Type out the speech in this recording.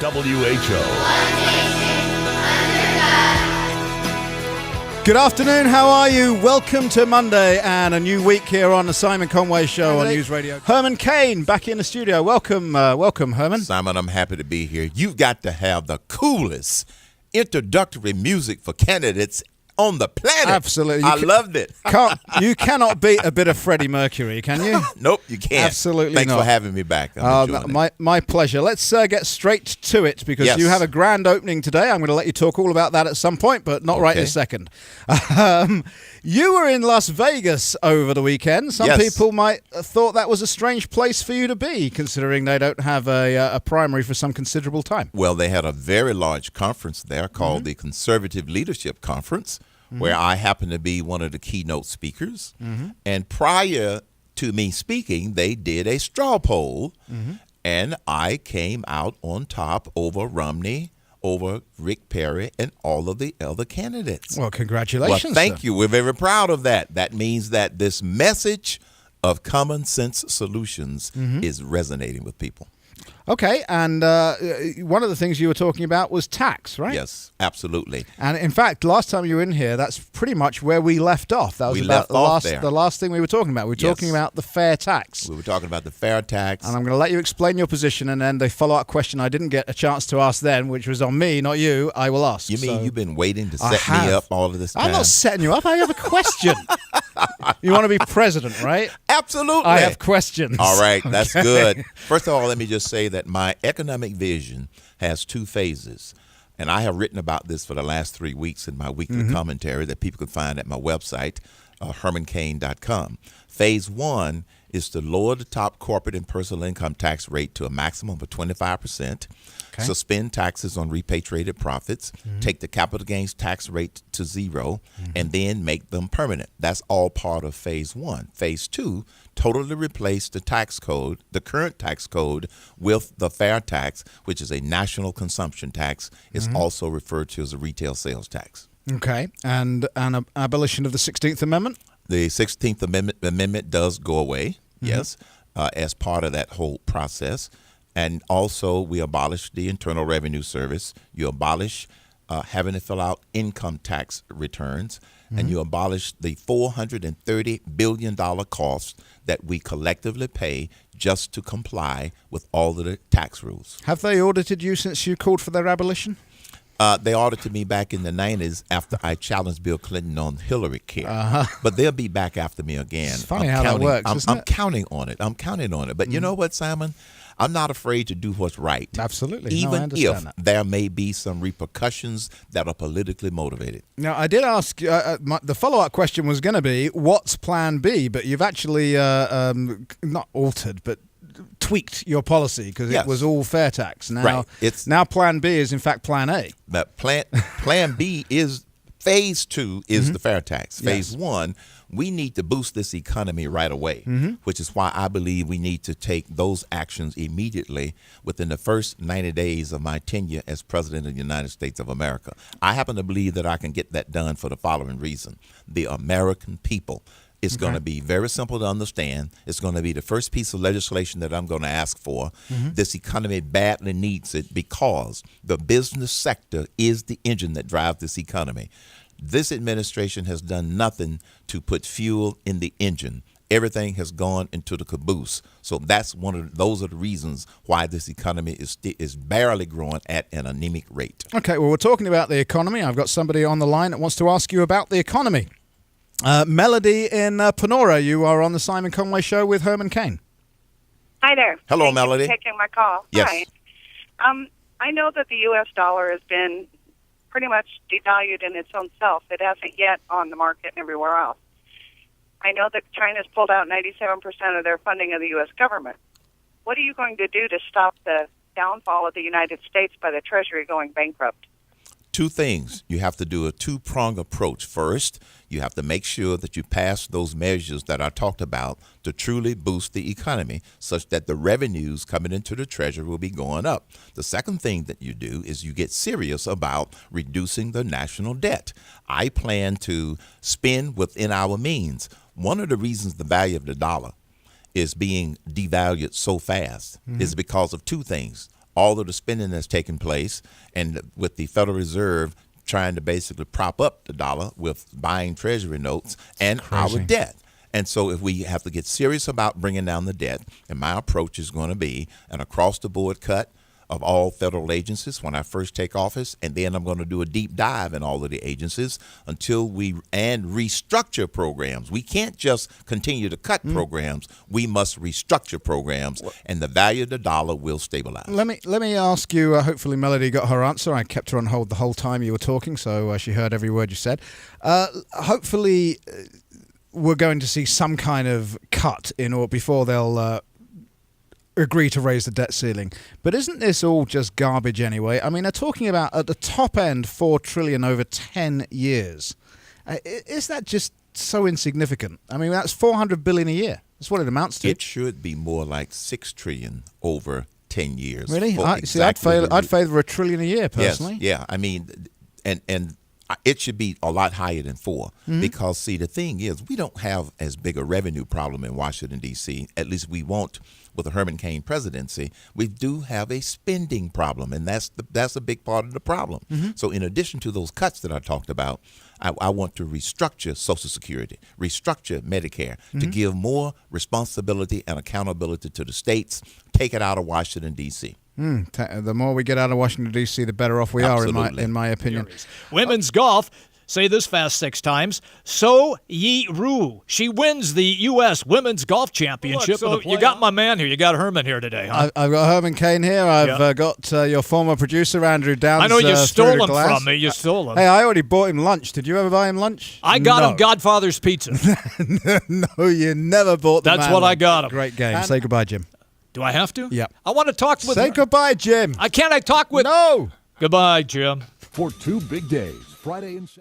Good afternoon, how are you? Welcome to Monday and a new week here on the Simon Conway Show on News Radio. Herman Cain back in the studio. Welcome, Herman. Simon, I'm happy to be here. You've got to have the coolest introductory music for candidates on the planet. Absolutely. I loved it. You cannot beat a bit of Freddie Mercury, can you? Nope, you can't. Absolutely Thanks not. for having me back. My pleasure. Let's get straight to it because Yes. you have a grand opening today. I'm going to let you talk all about that at some point, but not right this second. You were in Las Vegas over the weekend. Some Yes. people might have thought that was a strange place for you to be, considering they don't have a primary for some considerable time. Well, they had a very large conference there called the Conservative Leadership Conference, where I happened to be one of the keynote speakers. And prior to me speaking, they did a straw poll, and I came out on top over Romney, over Rick Perry, and all of the other candidates. Well, congratulations. Well, thank you. We're very proud of that. That means that this message of common sense solutions is resonating with people. Okay, and one of the things you were talking about was tax, right? Yes, absolutely. And in fact, last time you were in here, that's pretty much where we left off. That was about the last thing we were talking about. We were talking about the fair tax. We were talking about the fair tax. And I'm going to let you explain your position, and then the follow-up question I didn't get a chance to ask then, which was on me, not you, I will ask. You mean you've been waiting to set me up all of this time? I'm not setting you up. I have a question. You want to be president, right? Absolutely. I have questions. All right, that's good. First of all, let me just say that my economic vision has two phases. And I have written about this for the last 3 weeks in my weekly commentary that people can find at my website, hermancain.com. Phase one is to lower the top corporate and personal income tax rate to a maximum of 25%, suspend taxes on repatriated profits, take the capital gains tax rate to zero, and then make them permanent. That's all part of phase one. Phase two, totally replace the tax code, the current tax code, with the fair tax, which is a national consumption tax. It's also referred to as a retail sales tax. Okay, and an abolition of the 16th Amendment? The 16th Amendment does go away, yes, as part of that whole process. And also, we abolished the Internal Revenue Service. You abolish having to fill out income tax returns, and you abolish the $430 billion cost that we collectively pay just to comply with all of the tax rules. Have they audited you since you called for their abolition? They audited me back in the 90s after I challenged Bill Clinton on Hillary care. But they'll be back after me again. It's funny how that works, isn't it? I'm counting on it. I'm counting on it. But you know what, Simon? I'm not afraid to do what's right. Absolutely. Even if there may be some repercussions that are politically motivated. Now, I did ask, the follow-up question was going to be, what's plan B? But you've actually not altered, but tweaked your policy because it was all fair tax. Now, now plan B is in fact plan A. But plan B is phase two is the fair tax. Phase one, we need to boost this economy right away, which is why I believe we need to take those actions immediately within the first 90 days of my tenure as President of the United States of America. I happen to believe that I can get that done for the following reason. The American people. It's going to be very simple to understand. It's going to be the first piece of legislation that I'm going to ask for. This economy badly needs it because the business sector is the engine that drives this economy. This administration has done nothing to put fuel in the engine. Everything has gone into the caboose. So those are the reasons why this economy is barely growing at an anemic rate. Okay, well, we're talking about the economy. I've got somebody on the line that wants to ask you about the economy. Melody in Panora, you are on the Simon Conway Show with Herman Cain. Hi there. Hello, Thank Melody. You for taking my call. Yes. Hi. I know that the U.S. dollar has been pretty much devalued in its own self. It hasn't yet on the market everywhere else. I know that China's pulled out 97% of their funding of the U.S. government. What are you going to do to stop the downfall of the United States by the Treasury going bankrupt? Two things. You have to do a two-pronged approach. First, you have to make sure that you pass those measures that I talked about to truly boost the economy such that the revenues coming into the treasury will be going up. The second thing that you do is you get serious about reducing the national debt. I plan to spend within our means. One of the reasons the value of the dollar is being devalued so fast is because of two things. all of the spending that's taken place, and with the Federal Reserve trying to basically prop up the dollar with buying Treasury notes and our debt. And so if we have to get serious about bringing down the debt, and my approach is going to be an across-the-board cut of all federal agencies when I first take office, and then I'm going to do a deep dive in all of the agencies until we restructure programs. We can't just continue to cut programs. We must restructure programs, and the value of the dollar will stabilize. Let me ask you. Hopefully, Melody got her answer. I kept her on hold the whole time you were talking, so she heard every word you said. Hopefully, we're going to see some kind of cut before they'll agree to raise the debt ceiling. But isn't this all just garbage anyway? I mean, they're talking about at the top end $4 trillion over 10 years. Is that just so insignificant? I mean, that's $400 billion a year. That's what it amounts to. It should be more like $6 trillion over 10 years. Really? I'd favor $1 trillion a year personally. Yes, yeah. I mean, and it should be a lot higher than 4 because, see, the thing is, we don't have as big a revenue problem in Washington, D.C. At least we won't with the Herman Cain presidency. We do have a spending problem, and that's a big part of the problem. So in addition to those cuts that I talked about, I want to restructure Social Security, restructure Medicare to give more responsibility and accountability to the states, take it out of Washington, D.C. The more we get out of Washington, D.C., the better off we are, in my opinion. Women's golf. Say this fast 6 times. So Yi Ru. She wins the U.S. Women's Golf Championship. You got my man here. You got Herman here today, huh? I've got Herman Cain here. I've got your former producer, Andrew Downs. I know you stole him from me. You stole him. Hey, I already bought him lunch. Did you ever buy him lunch? I got him Godfather's Pizza. No, you never bought the That's what I got him. Great game. Say goodbye, Jim. Do I have to? Yeah. I want to talk with... Say goodbye, Jim. I talk with... No. Goodbye, Jim. For 2 big days, Friday and Saturday.